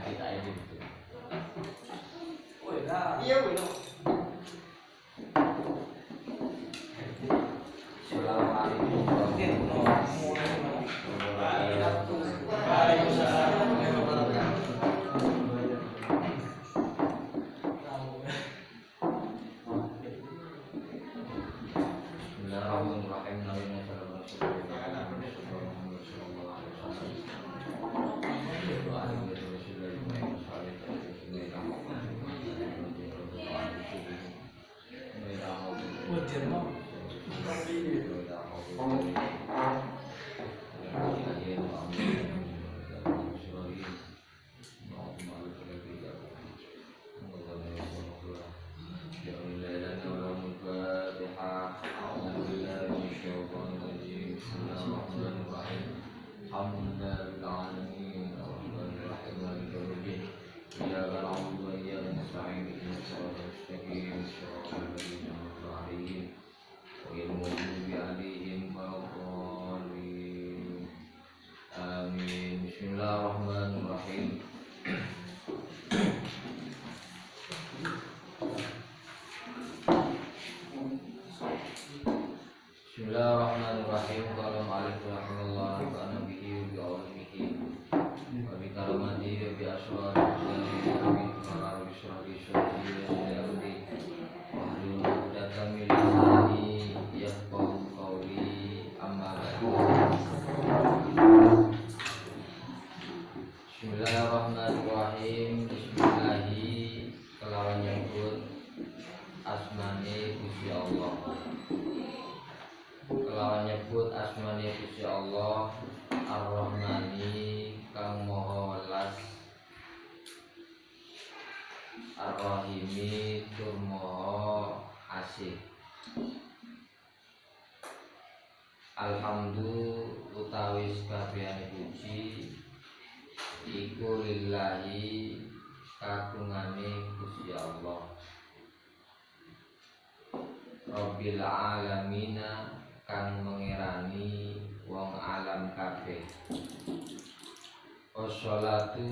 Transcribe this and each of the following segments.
kita edit itu. Iya benar. Assalamualaikum Bismillahirrahmanirrahim. Bismillahirrahmanirrahim. Qala ma'alif rahimahullah wa nabihi bi awlihi wa bi karamati wa bi aswari wa bi marawi syarri syarri wa ya'udi wa hlul uqdatan min lisani yafqahu qawli amma ba'du. Bismillahirrahmanirrahim. Bismillahi kelawan nyebut asmane Gusti Allah. Kelawan nyebut asmane Gusti Allah Ar-Rahmani kang maha welas, Ar-Rahimi tur maha asih. Alhamdu utawi sakabehane puji iku lillahi kagungane Gusti Allah Rabbil alamina kang mengerani wong alam kabeh. Wassalatu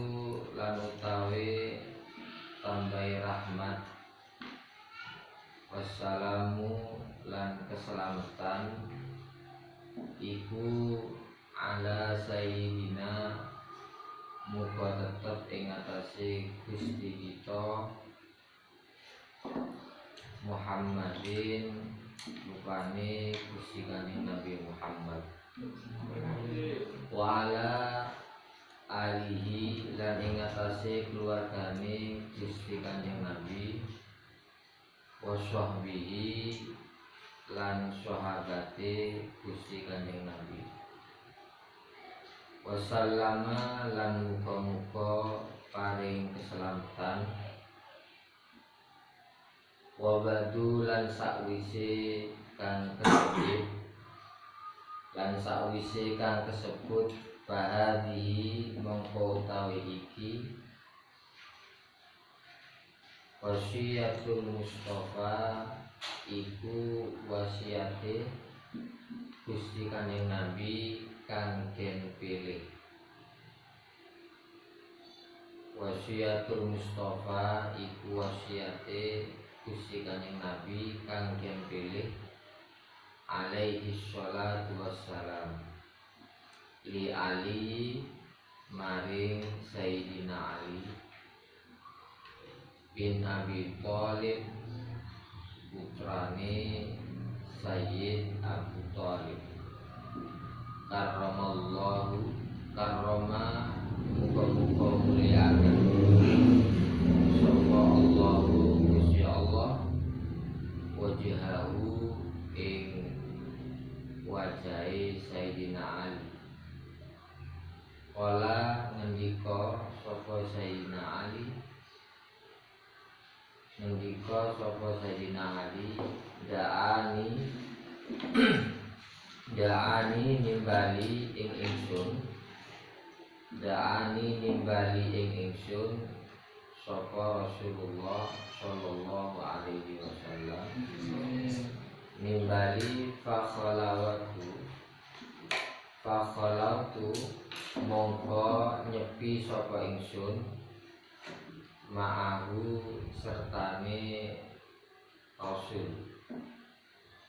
lan utawi tambahi rahmat, wassalamu lan keselamatan iku ala sayyidina muga tetep ing atase Gusti kita Muhammadin rupane Gusti Kanjeng Nabi Muhammad wa ala alihi lan ing atase keluargane Gusti Kanjeng Nabi wa sahbihi lan sahabate Gusti Kanjeng Nabi wasallama lan muga-muga paring keselamatan wabadu lan sakwise kang kesebut bahadi mongko utawi iki wasiatul Mustafa iku wasiate Gusti Kanjeng Nabi kang den pilih. Wasiatul Mustafa iku wasiate Gusti Kanjeng Nabi kang den pilih alaihi sholatu wassalam li Ali maring Sayyidina Ali bin Abi Thalib putrane Sayyid Abu Thalib karramallahu karrama muga-muga muliakan sapa Allahu Gusti Allah wajhahu ing wajahe Sayyidina Ali. Kala ngendika sapa Sayyidina Ali, ngendika sapa Sayyidina Ali, Da'ani nimbali ing ingsun, Da'ani nimbali ing ingsun sapa Rasulullah sallallahu alaihi wasallam, nimbali fakhalawtu mongko nyepi sapa ingsun ma'ahu sertane Rasul,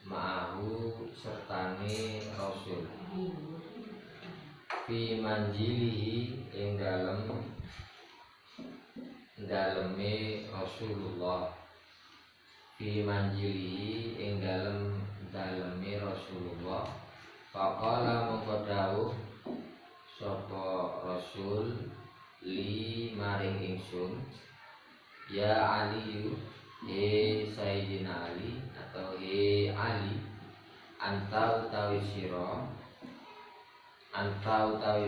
ma'ahu sertane Rasul, fi manjilihi ing daleme Rasulullah, fi manjilihi ing daleme Rasulullah. Faqala mongko dawuh sapa Rasul li maring ingsun, ya Ali, he Sayyidina Ali atau he Ali, anta utawi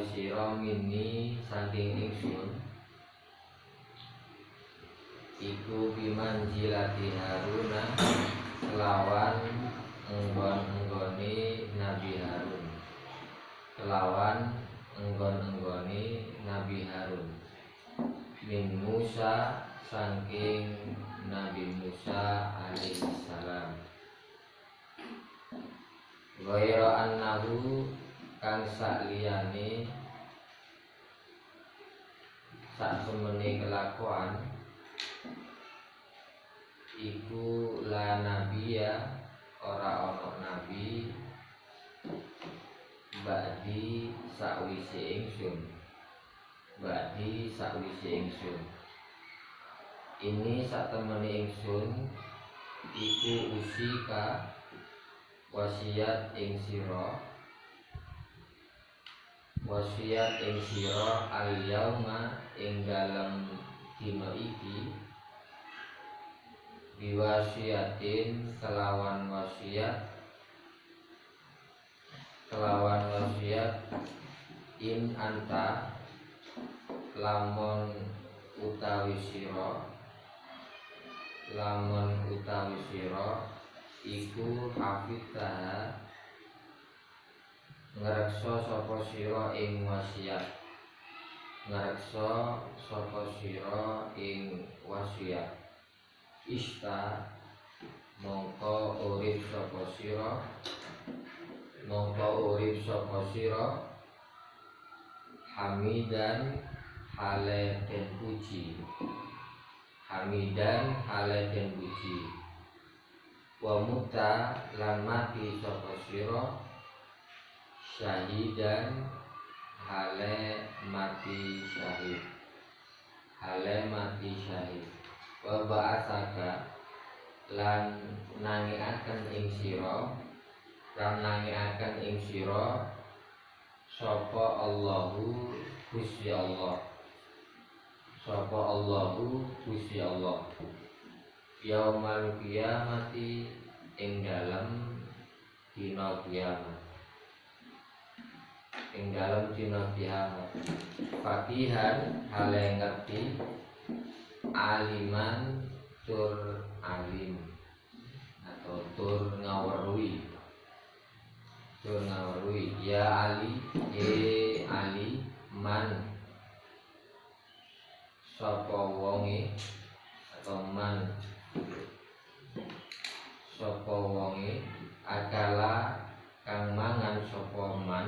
sira minni saking ingsun, iku bimanjilati Haruna kelawan enggon-enggone Nabi Harun, kelawan enggon-enggone Nabi Harun, min Musa saking Nabi Musa alaihi salam. Ghaira annahu kang sakliyane sak semene kelakuan iku la nabiya ora ana nabi ba'di sakwise ingsun, ba'di sakwise ingsun. Ini sak temene ingsun iku usika wasiat ing sira, wasiat ing sira al yauma ing dalem dina iki, biwasiatin kelawan wasiat in anta lamun utawi sira iku hafidha ngreksa sapa sira ing wasiat, ngreksa sapa sira ing wasiat. Ista mongko urip sapa sira hamidan hale den puji, hamidan hale den puji. Wa muta lan mati sapa sira syahidan hale mati syahid, hale mati syahid. Wa ba'atsaka lan nangiaken ing sira sapa Allahu Gusti Allah, sapa Allahu Gusti Allah, yaumal qiyamati ing dalem dina kiamat, ing dalem dina kiamat. Fatihan hale ngerti, aliman tur alim atau tur ngaweruhi, ya Ali, Ali man sapa wonge atau man sapa wonge akala kang mangan sapa man,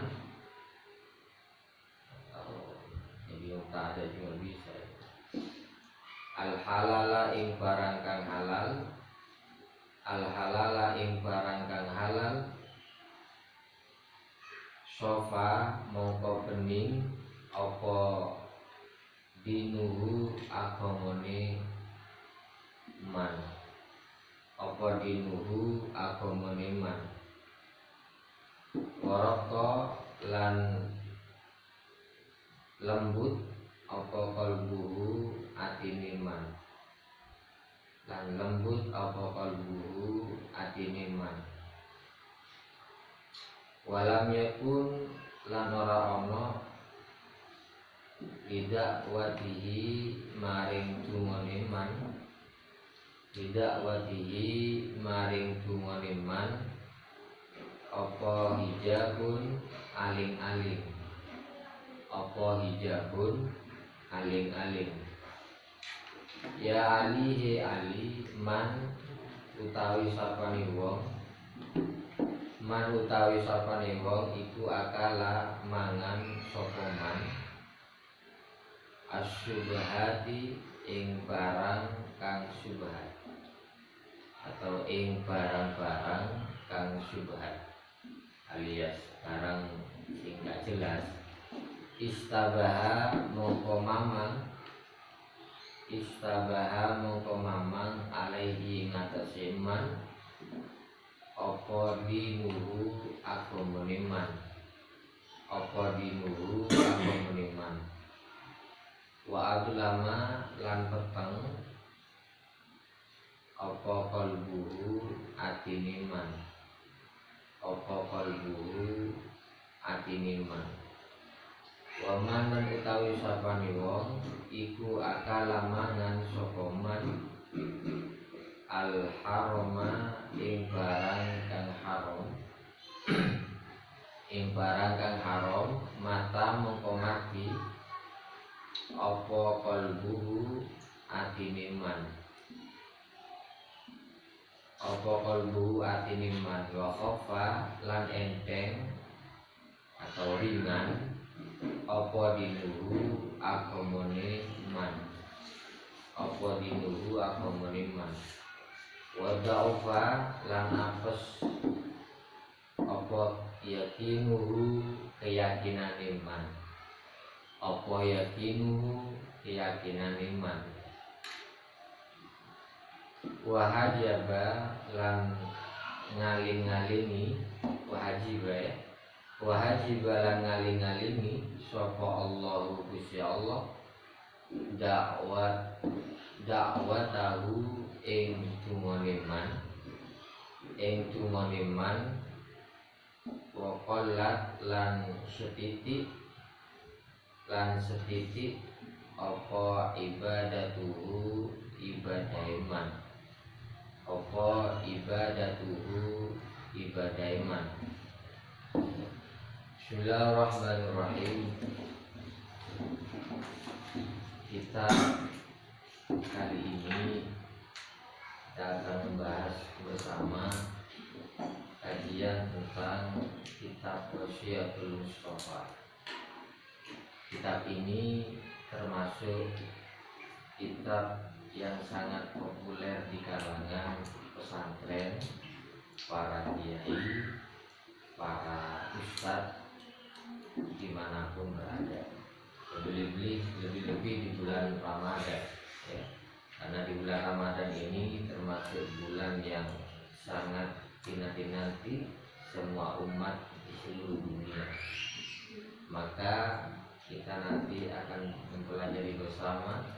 atau jadi tak ada juga bisa. Al halala ing barang kang halal, al halala ing barang kang halal. Sofa mongko bening apa dinuhu agamane man, apa dinuhu agamane man. Waraka lan lembut apa kalbuhu atine man, lan lembut apa kalbuhu atine man. Walam yakun lan ora ana lidak wadihi maring tungone man, lidak wadihi maring tungone man apa hijabun aling-aling, apa hijabun aling-aling. Ya Ali, he Ali, man utawi sapane wong, man utawi sapane wong iku akala mangan sapa man, asyubhati ing barang kang syubhat atau ing barang-barang kang syubhat alias barang sing gak jelas. Istabaha mongko mamang alaihi ngatasi man apa dinuhu agamane man wa aglama lan peteng apa kalbuhu atine man wa man lan utawi sapane wong iku akala mangan sapa man al harama ing barang kang haram mata mongko mati apa kalbuhu atine man wa khofa lan enteng atau ringan apa dinuhu agamane man wa da'ufa lan apes apa yakinuhu keyakinane man wa hajaba lan ngaling-ngalingi lan ngaling-ngalingi sapa Allahu Gusti Allah dakwatahu ing tumone man wa qallat lan setitik apa ibadatuhu ibadai man. Bismillahirrahmanirrahim. Kita kali ini kita akan membahas bersama kajian tentang kitab Wasiyatul Mustafa. Kitab ini termasuk kitab yang sangat populer di kalangan pesantren, para kiai, para ustadz dimanapun berada. Lebih-lebih di bulan Ramadan, ya. Karena di bulan Ramadan ini termasuk bulan yang sangat dinanti semua umat di seluruh dunia. Maka kita nanti akan mempelajari bersama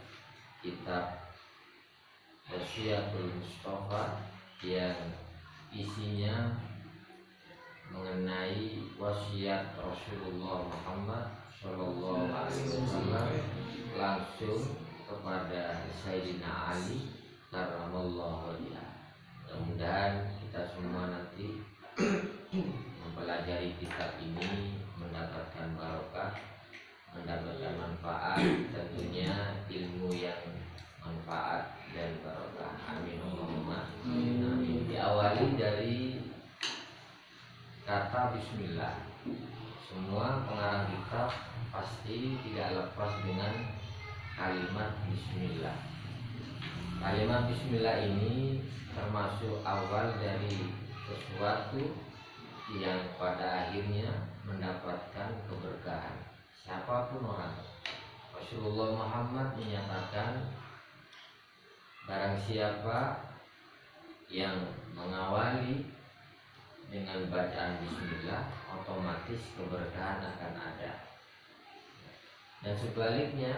kitab Wasiyatul Mustafa yang isinya mengenai wasiat Rasulullah Muhammad Shallallahu Alaihi Wasallam langsung kepada Sayyidina Ali karramallahu wajhah. Mudah-mudahan kita semua nanti mempelajari kitab ini mendapatkan barokah, mendapatkan manfaat, tentunya ilmu yang manfaat dan barokah. Amin Allahumma amin. Diawali dari kata bismillah. Semua pengarang kitab pasti tidak lepas dengan kalimat bismillah. Kalimat bismillah ini termasuk awal dari sesuatu yang pada akhirnya mendapatkan keberkahan. Siapapun orang, Rasulullah Muhammad menyatakan barang siapa yang mengawali dengan bacaan bismillah, otomatis keberkahan akan ada. Dan sebaliknya,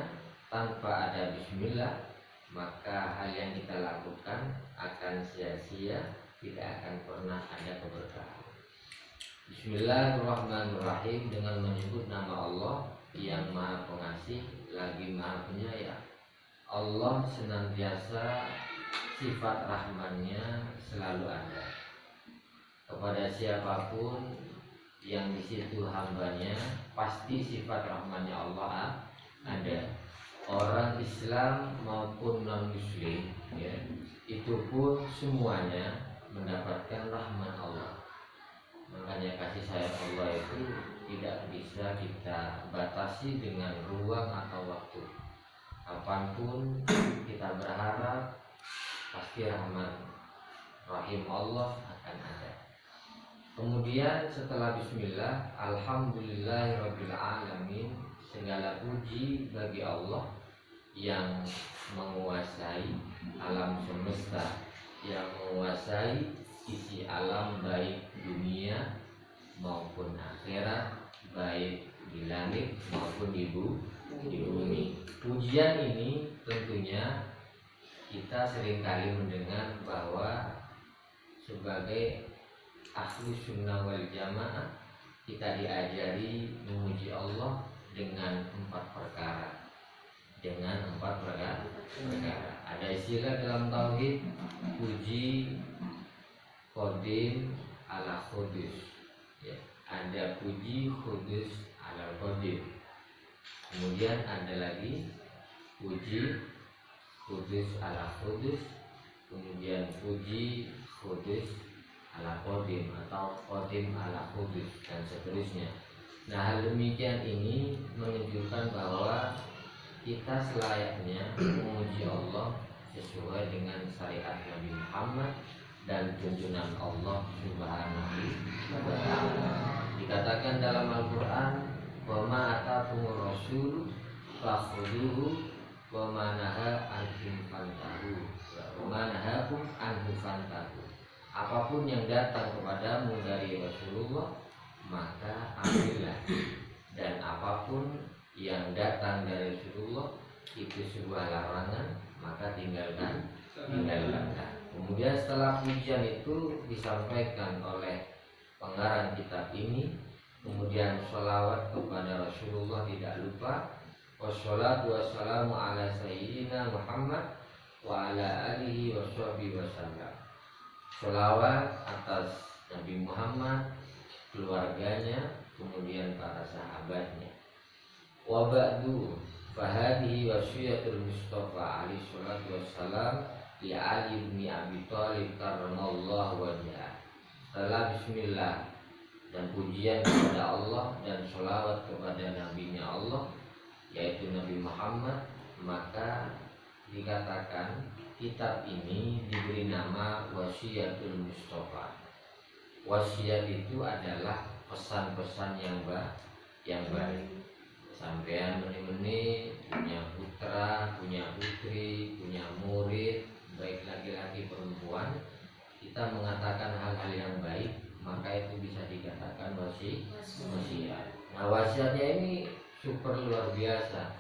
tanpa ada bismillah, maka hal yang kita lakukan akan sia-sia, tidak akan pernah ada keberkahan. Bismillahirrahmanirrahim, dengan menyebut nama Allah yang Maha Pengasih lagi Maha Penyayang. Allah senantiasa sifat rahmannya selalu ada kepada siapapun yang di situ hambanya, pasti sifat rahmannya Allah ada. Orang Islam maupun non Muslim, ya, itu pun semuanya mendapatkan rahman Allah. Makanya kasih sayang Allah itu tidak bisa kita batasi dengan ruang atau waktu. kapanpun kita berharap pasti rahmat rahim Allah akan ada. Kemudian setelah bismillah, alhamdulillahirabbil alamin, segala puji bagi Allah yang menguasai alam semesta, yang menguasai isi alam baik dunia maupun akhirat, baik di langit maupun di bumi. Pujian ini tentunya kita seringkali mendengar bahwa sebagai ahlu sunnah wal jamaah kita diajari memuji Allah dengan 4 perkara. Ada istilah dalam tauhid, puji qadim ala khudus, ya. Ada puji khudus ala qadim. Kemudian ada lagi puji khudus ala khudus, kemudian puji khudus ala qadim atau qadim ala khudus, dan seterusnya. Nah, hal demikian ini menunjukkan bahwa kita selayaknya memuji Allah sesuai dengan syariat Nabi Muhammad dan tuntunan Allah Subhanahu wa ta'ala. Dikatakan dalam Al-Qur'an, "Wa ma atakumur rasul fakhudhuhu wa ma nahakum anhu fantahu." Apapun yang datang kepadamu dari Rasulullah, maka ambillah, dan apapun yang datang dari Rasulullah itu sebuah larangan, maka tinggalkan. Kemudian setelah pujian itu disampaikan oleh pengarang kitab ini, kemudian sholawat kepada Rasulullah tidak lupa. Wassalatu wassalamu ala sayyidina Muhammad wa ala alihi washabihi wasallam. Sholawat atas Nabi Muhammad, keluarganya, kemudian para sahabatnya. Wa ba'du, fahadihi wasiyatul Mustafa alaihi salatu wassalam li Ali bin Abi Thalib karramallahu wajhah. Setelah bismillah dan pujian kepada Allah dan sholawat kepada nabinya Allah, yaitu Nabi Muhammad, maka dikatakan kitab ini diberi nama Wasiyatul Mustafa. Wasiat itu adalah pesan-pesan yang baik. Sampean meni-meni punya putra, punya putri, punya murid, baik laki-laki perempuan, kita mengatakan hal-hal yang baik, maka itu bisa dikatakan wasiat. Nah, wasiatnya ini super luar biasa.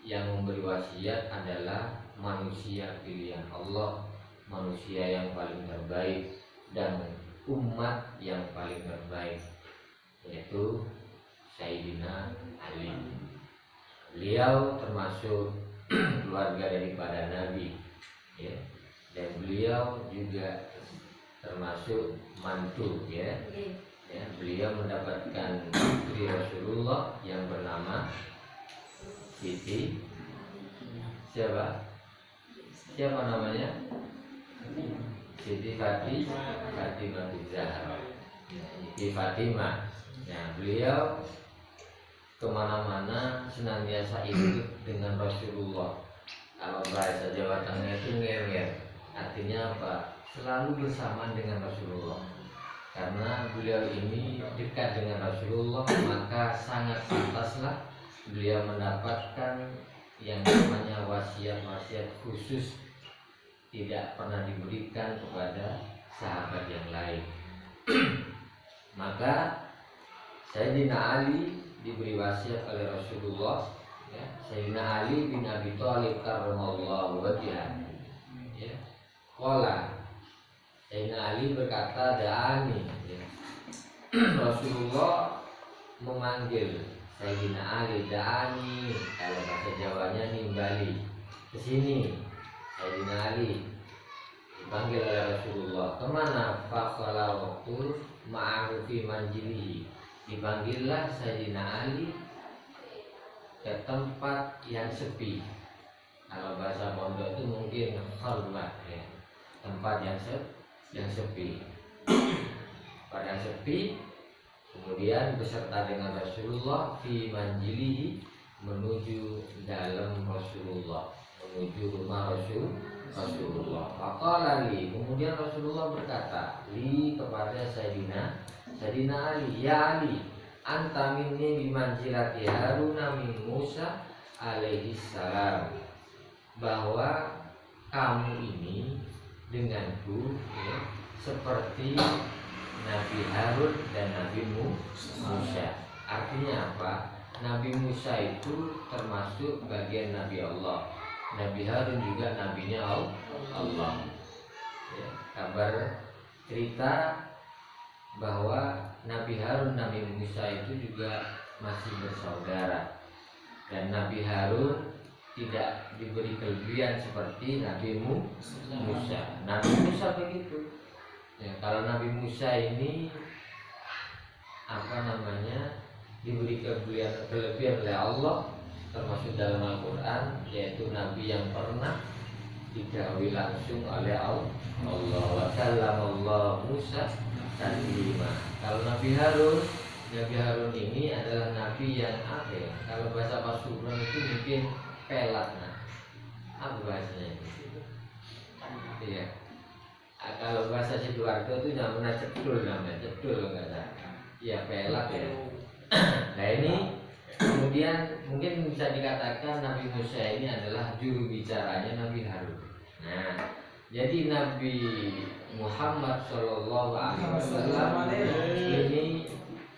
Yang memberi wasiat adalah manusia pilihan Allah, manusia yang paling terbaik dan umat yang paling terbaik, yaitu Sayyidina Ali. Beliau termasuk keluarga daripada Nabi, ya, dan beliau juga termasuk mantu, ya. Beliau mendapatkan putri Rasulullah yang bernama Siti. Siapa namanya? Siti Fatimah Zahra. Siti Fatimah. Nah, beliau kemana-mana senantiasa ikut dengan Rasulullah. Kalau bahasa Jawa Tengah itu ngewer, artinya apa? Selalu bersama dengan Rasulullah. Karena beliau ini dekat dengan Rasulullah, maka sangat pantaslah beliau mendapatkan yang namanya wasiat-wasiat khusus, tidak pernah diberikan kepada sahabat yang lain. Maka Sayyidina Ali diberi wasiat oleh Rasulullah, ya. Sayyidina Ali bin Abi Thalib karramallahu wajhah, ya. Qala, Sayyidina Ali berkata, da'ani, ya. Rasulullah memanggil Sayyidina Ali, da'ani, kalau bahasa Jawanya nimbali, kesini. Sayyidina Ali dipanggil oleh Rasulullah. Kemana? Fakhala waktu ma'ahu fi manjilihi. Dipanggillah Sayyidina Ali ke tempat yang sepi. Kalau bahasa pondok itu mungkin khalwat, ya, tempat yang sepi. Pada sepi, kemudian beserta dengan Rasulullah fi manjilihi, menuju dalam Rasulullah. menuju rumah Rasulullah. Faqala li, kemudian Rasulullah berkata li kepada Sayyidina Ali, ya Ali, anta minni bimanzilati Haruna min Musa alaihi salam, bahwa kamu ini denganku ya, seperti Nabi Harun dan Nabi Musa. Artinya apa? Nabi Musa itu termasuk bagian Nabi Allah. Nabi Harun juga nabinya Allah. Ya, kabar cerita bahwa Nabi Harun, Nabi Musa itu juga masih bersaudara, dan Nabi Harun tidak diberi kelebihan seperti Nabi Musa. Nabi Musa begitu. Ya, kalau Nabi Musa ini diberi kelebihan oleh Allah, termasuk dalam Al-Quran, yaitu Nabi yang pernah didhawuhi langsung oleh Allah. Wa kallamallahu Musa taklima. Kalau Nabi Harun ini adalah Nabi yang kalau bahasa Pasuruan itu mungkin pelat. Apa bahasanya itu? Iya. Kalau bahasa Sidoarjo itu namanya cedul nggak salah. Iya, pelat ya. Nah ini kemudian mungkin bisa dikatakan Nabi Musa ini adalah juru bicaranya Nabi Harun. Nah, jadi Nabi Muhammad SAW ini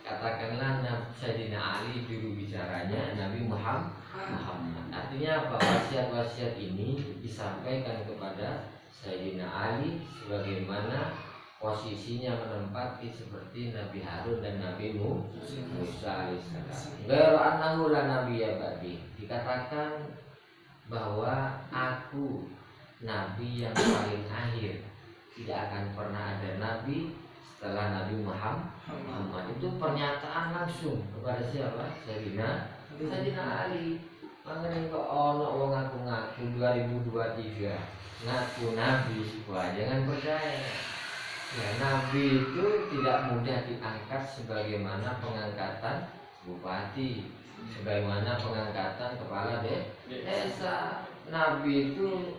katakanlah Sayyidina Ali juru bicaranya Nabi Muhammad. Artinya apa? Wasiat-wasiat ini disampaikan kepada Sayyidina Ali sebagaimana posisinya menempati seperti Nabi Harun dan Nabi Musa alaihissalam. Ghairu annahu la nabiyya ba'di, dikatakan bahwa aku nabi yang paling akhir, tidak akan pernah ada nabi setelah Nabi Muhammad. Itu pernyataan langsung kepada siapa? Sayyidina Ali. Makanya kok ono wong ngaku-ngaku 2023 ngaku nabi, wah jangan percaya. Ya, nabi itu tidak mudah diangkat sebagaimana pengangkatan bupati, sebagaimana pengangkatan kepala desa. Nabi itu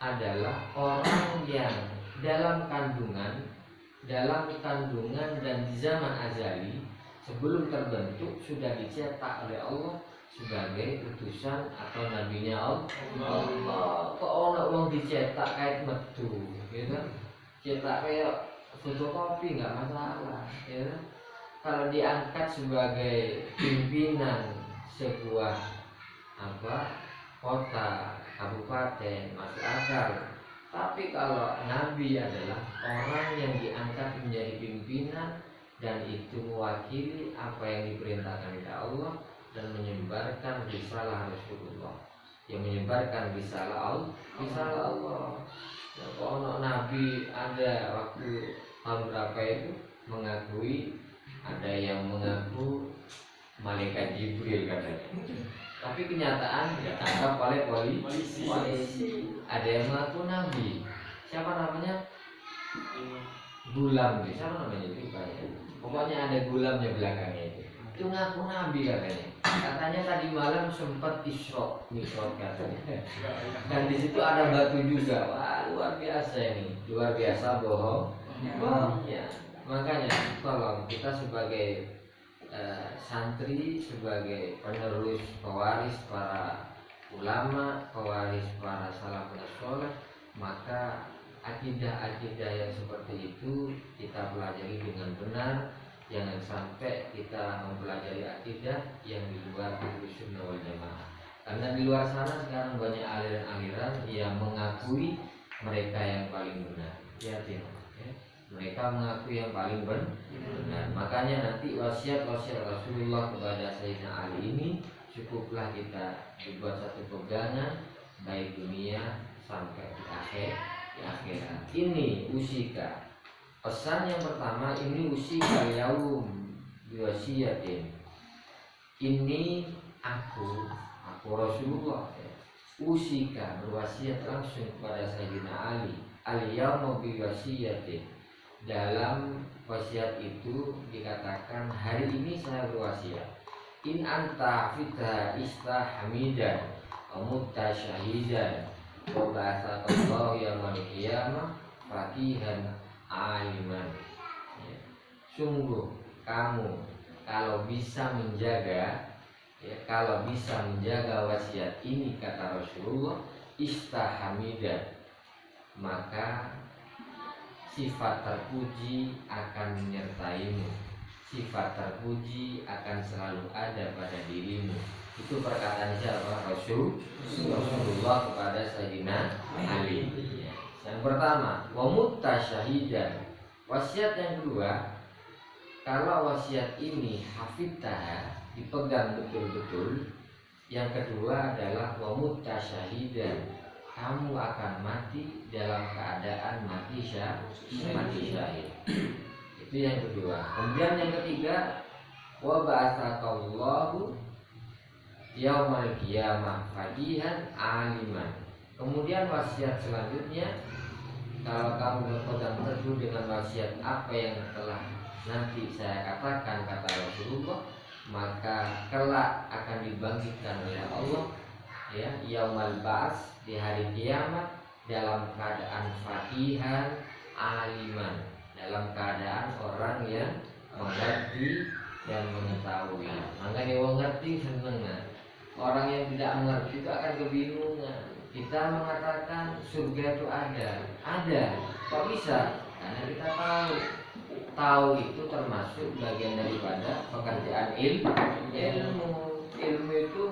adalah orang yang dalam kandungan dan di zaman azali sebelum terbentuk sudah dicetak oleh Allah sebagai utusan atau nabinya Allah. Kok orang dicetak kayak metu, gitu? Cetak kayak fotokopi nggak masalah, ya. Kalau diangkat sebagai pimpinan sebuah kota, kabupaten, masuk akal. Tapi kalau Nabi adalah orang yang diangkat menjadi pimpinan dan itu mewakili apa yang diperintahkan oleh Allah dan menyebarkan risalah Rasulullah, yang menyebarkan risalah Allah. Ya, kalau Nabi ada waktu tahun berapa itu mengakui, ada yang mengaku malaikat Jibril katanya. Tapi kenyataan ditangkap oleh polisi. Ada yang mengaku Nabi. Siapa namanya? Gulam. Siapa namanya itu? Pokoknya ada gulamnya belakangnya itu. Itu ngaku Nabi katanya. Katanya tadi malam sempat Mi'raj katanya. Dan di situ ada batu juga. Wah, luar biasa ini. Luar biasa bohongnya. Makanya tolong kita sebagai santri, sebagai penerus pewaris para ulama, pewaris para salafus saleh, maka akidah-akidah yang seperti itu kita pelajari dengan benar. Jangan sampai kita mempelajari akidah yang di luar Ahlussunnah wal Jamaah. Karena di luar sana sekarang banyak aliran-aliran yang mengakui mereka yang paling benar. Ya. Mereka mengakui yang paling benar. Makanya nanti wasiat Rasulullah kepada Sayyidina Ali ini cukuplah kita dibuat satu pegangan baik dunia sampai di akhirat. Ini usika. Pesan yang pertama ini usika yaum biwasiyatin. Ini aku Rasulullah usika berwasiat langsung kepada Sayyidina Ali. Al-yaum biwasiyatin. Dalam wasiat itu dikatakan hari ini saya berwasiat. In anta fita istahamidan mutasyahidan wa ba'atsakallahu yaumil qiyamah faqihan aliman. Ya. Sungguh kamu kalau bisa menjaga wasiat ini, kata Rasulullah, istahamidan, maka sifat terpuji akan menyertaimu, sifat terpuji akan selalu ada pada dirimu. Itu perkataan siapa? Rasulullah kepada Sayyidina Ali. Yang pertama, wa mutasyahidan. Wasiat yang kedua, kalau wasiat ini hafidtah, dipegang betul-betul. Yang kedua adalah wa mutasyahidan, kamu akan mati dalam keadaan mati syahid. Itu yang kedua. Kemudian yang ketiga, wa ba'atsakallahu yaumal qiyamah faqihan aliman. Kemudian wasiat selanjutnya, kalau kamu berpegang teguh dengan wasiat apa yang telah nanti saya katakan, kata Rasulullah, maka kelak akan dibangkitkan oleh Allah, ya, yaumal ba'ats, di hari kiamat, dalam keadaan faqihan aliman, dalam keadaan orang yang mengerti dan mengetahui. Makanya orang ngerti seneng, orang yang tidak mengerti itu akan kebingungan. Kita mengatakan surga itu ada, kok bisa? Karena kita tahu itu termasuk bagian daripada pekerjaan ilmu itu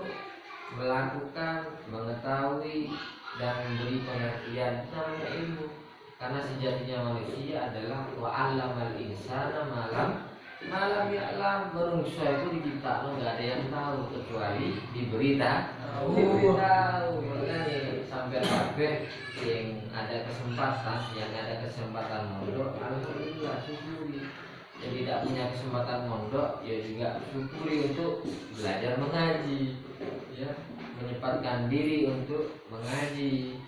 melakukan, mengetahui dan memberi pengertian, itu namanya ilmu. Karena sejatinya manusia adalah wa 'allamal insana malam ya'lam. Manusia itu diciptakan nggak ada yang tahu kecuali diberitahu. Makanya sampai kabeh yang ada kesempatan mondok, alhamdulillah syukuri. Yang tidak punya kesempatan mondok, ya juga syukuri untuk belajar mengaji, ya, menyempatkan diri untuk mengaji.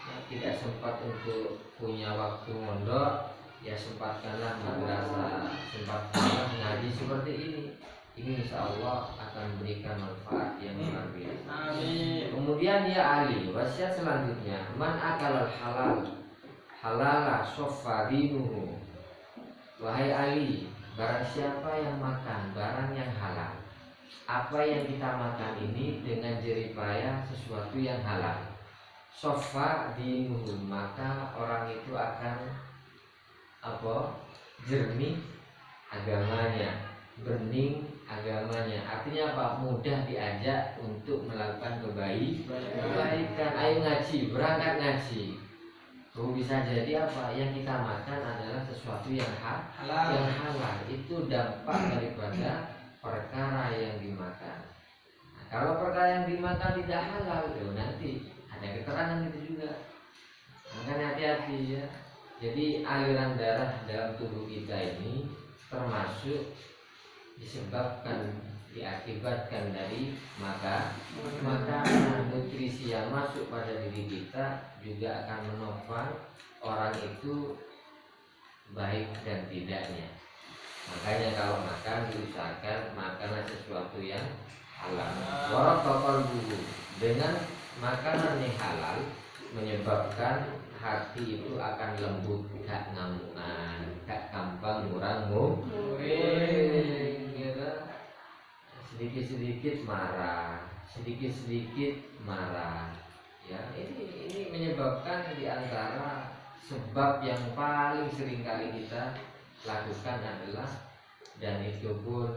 Ya, tidak sempat untuk punya waktu mondok, ya sempatkanlah madrasah, sempatkanlah mengaji seperti ini. Ini insya Allah akan memberikan manfaat yang luar biasa. Amin. Kemudian ya Ali, wasiat selanjutnya, man akalal halala soffa dinuhu. Wahai Ali, barang siapa yang makan barang yang halal, apa yang kita makan ini dengan jeripaya sesuatu yang halal, soffa dinuhu, maka orang itu akan jernih agamanya, bening agamanya. Artinya apa? Mudah diajak untuk melakukan kebaikan. Ayo ngaji, berangkat ngaji. Bisa jadi apa? Yang kita makan adalah sesuatu yang halal. Yang halal itu dampak daripada perkara yang dimakan. Nah, kalau perkara yang dimakan tidak halal, nanti ada keterangan itu juga. Makanya hati-hati, ya. Jadi aliran darah dalam tubuh kita ini termasuk diakibatkan dari makanan. Nutrisi yang masuk pada diri kita juga akan menopang orang itu baik dan tidaknya. Makanya kalau makan diusahakan makanlah sesuatu yang halal. Warakal buku, dengan makanan yang halal menyebabkan hati itu akan lembut, gak ngamukan, gak gampang ngurang-ngurang, sedikit-sedikit marah, ya. Ini menyebabkan diantara sebab yang paling sering kali kita lakukan adalah, dan itu pun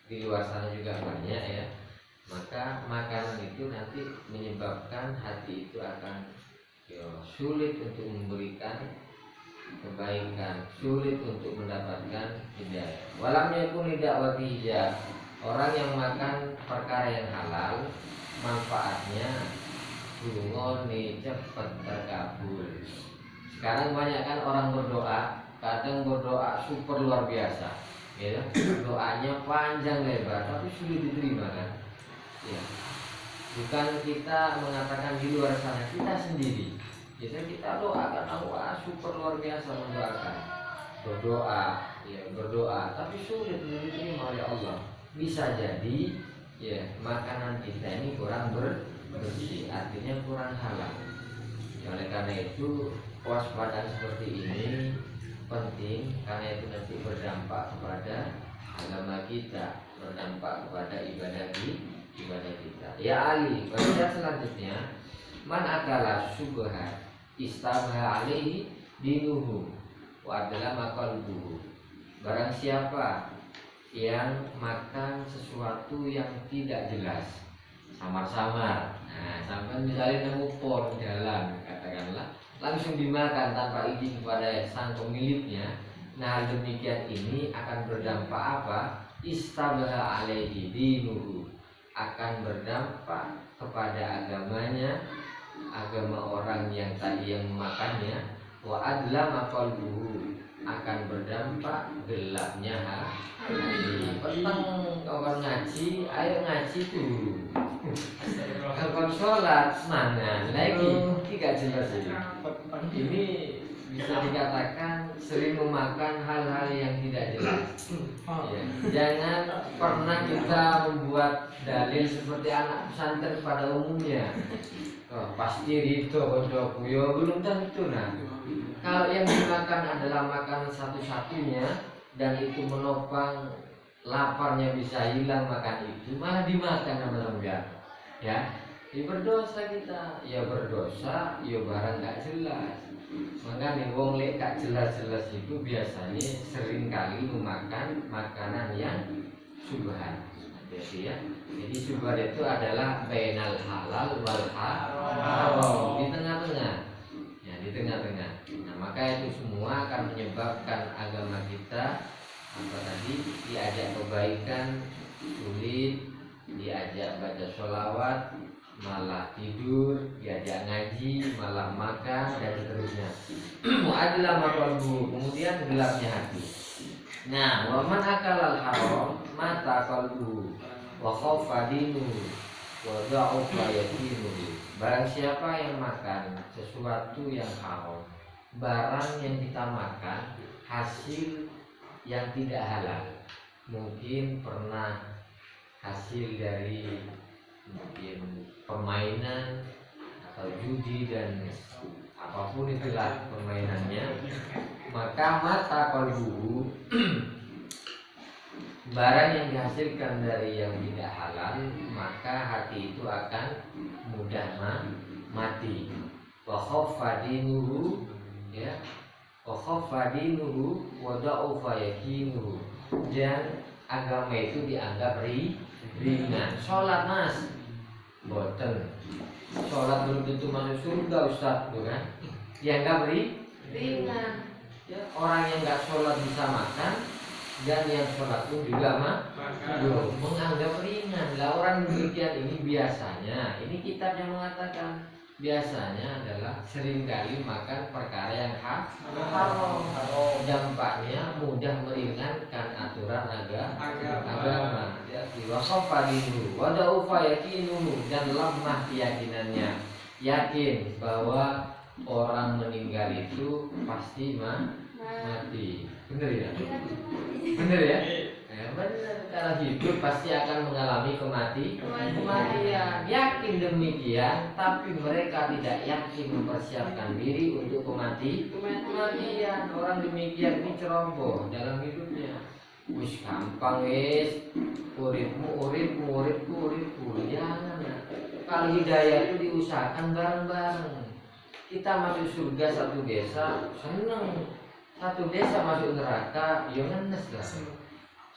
di luar sana juga banyak, ya. Maka makanan itu nanti menyebabkan hati itu akan sulit untuk memberikan kebaikan, sulit untuk mendapatkan hidayah. Walamnya pun tidak watijah. Orang yang makan perkara yang halal, manfaatnya gulungone cepet terkabul. Sekarang banyak kan orang berdoa, kadang berdoa super luar biasa, ya. Doanya panjang lebar tapi sulit diterima, kan? Ya. Bukan kita mengatakan di luar sana, kita sendiri. Kita doakan Allah super luar biasa mendoakan, berdoa, tapi sulit diterima oleh Allah. Bisa jadi, ya, makanan kita ini kurang bersih, artinya kurang halal. Oleh karena itu kewaspadaan seperti ini penting, karena itu nanti berdampak kepada agama kita, berdampak kepada ibadah kita. Ya Ali, baca selanjutnya, man akala subhat istabha alaihi dinuhu wa adalah maqalbuhu. Barang siapa yang makan sesuatu yang tidak jelas, samar-samar. Nah, sampai misalnya nemu pohon jalan, katakanlah, langsung dimakan tanpa izin kepada sang pemiliknya. Nah, demikian ini akan berdampak apa? Istabaha alaihi dinuhu, akan berdampak kepada agamanya, agama orang yang tadi yang memakannya. Wa adlama qalbuhu, akan berdampak gelapnya hati. Petang kawan ngaji, ayo ngaji dulu. Kawan sholat mana lagi? Tidak jelas ini. Ini bisa dikatakan sering memakan hal-hal yang tidak jelas. Ya. Jangan pernah kita membuat dalil seperti anak pesantren pada umumnya. Pasti ridho koncoku, ya belum tentu. Nah, kalau yang dimakan adalah makanan satu-satunya dan itu menopang laparnya bisa hilang, makan itu malah dimakan sama sampean. Ya, berdosa kita, ya berdosa, ya barang gak jelas. Makanya wong lek gak jelas-jelas itu biasanya sering kali memakan makanan yang subhan. Jadi subhan itu adalah bainal halal wal haram, di tengah-tengah. Ya, di tengah-tengah. Nah, maka itu semua akan menyebabkan agama kita apa tadi, diajak kebaikan sulit, diajak baca sholawat malah tidur, diajak ngaji malah makan, dan seterusnya. Adalah maqalbu, kemudian gelapnya hati. Nah, waman akalal haram mata qalbu wa khawfa dinu wa dha'ufa yaqinu. Barang siapa yang makan sesuatu yang haram, barang yang kita makan hasil yang tidak halal, mungkin pernah hasil dari mungkin permainan atau judi dan apapun itulah permainannya, maka mata qalbuhu, barang yang dihasilkan dari yang tidak halal, maka hati itu akan mudah mati. Wa khaffa dinuhu, ya, wa khaffa dinuhu wa da'ufa yaqinuhu, dan agama itu dianggap ringan. Sholat mas, boten. Sholat belum tentu masuk surga Ustaz, bukan? Dianggap ringan. Ya, orang yang nggak sholat bisa makan, dan yang sholat pun juga menganggap ringan. Lah orang demikian ini biasanya, ini kitab yang mengatakan biasanya adalah seringkali makan perkara yang haram. Dampaknya mudah meringankan aturan agama. Ya, wasofa dinu, wadaufa yakinu, dan lemah keyakinannya. Yakin bahwa orang meninggal itu pasti mati. Bener ya? Bener ya? Benar, kalau hidup pasti akan mengalami kematian. Yakin demikian, tapi mereka tidak yakin mempersiapkan diri untuk kematian. Orang demikian ini ceroboh dalam hidupnya. Wis gampang wis, uripku. Jangan. Kalau hidayah itu diusahakan bareng-bareng. Kita masuk surga satu desa, seneng. Satu desa masuk neraka, ya ngenes lah.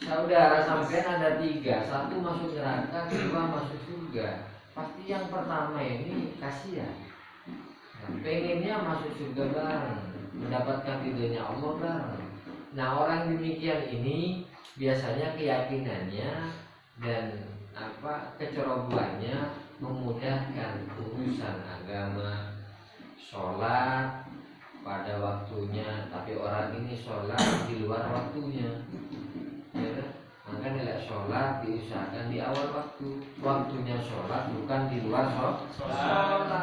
Saudara sampean ada 3, 1 masuk neraka, 2 masuk surga. Pasti yang pertama ini kasihan. Nah, pengennya masuk surga bareng, mendapatkan ridhonya Allah bareng. Nah, orang demikian ini biasanya keyakinannya dan kecerobohannya memudahkan urusan agama, sholat pada waktunya, tapi orang ini sholat di luar waktunya. Ya, maka nilai sholat diusahakan di awal waktu. Waktunya sholat bukan di luar sholat.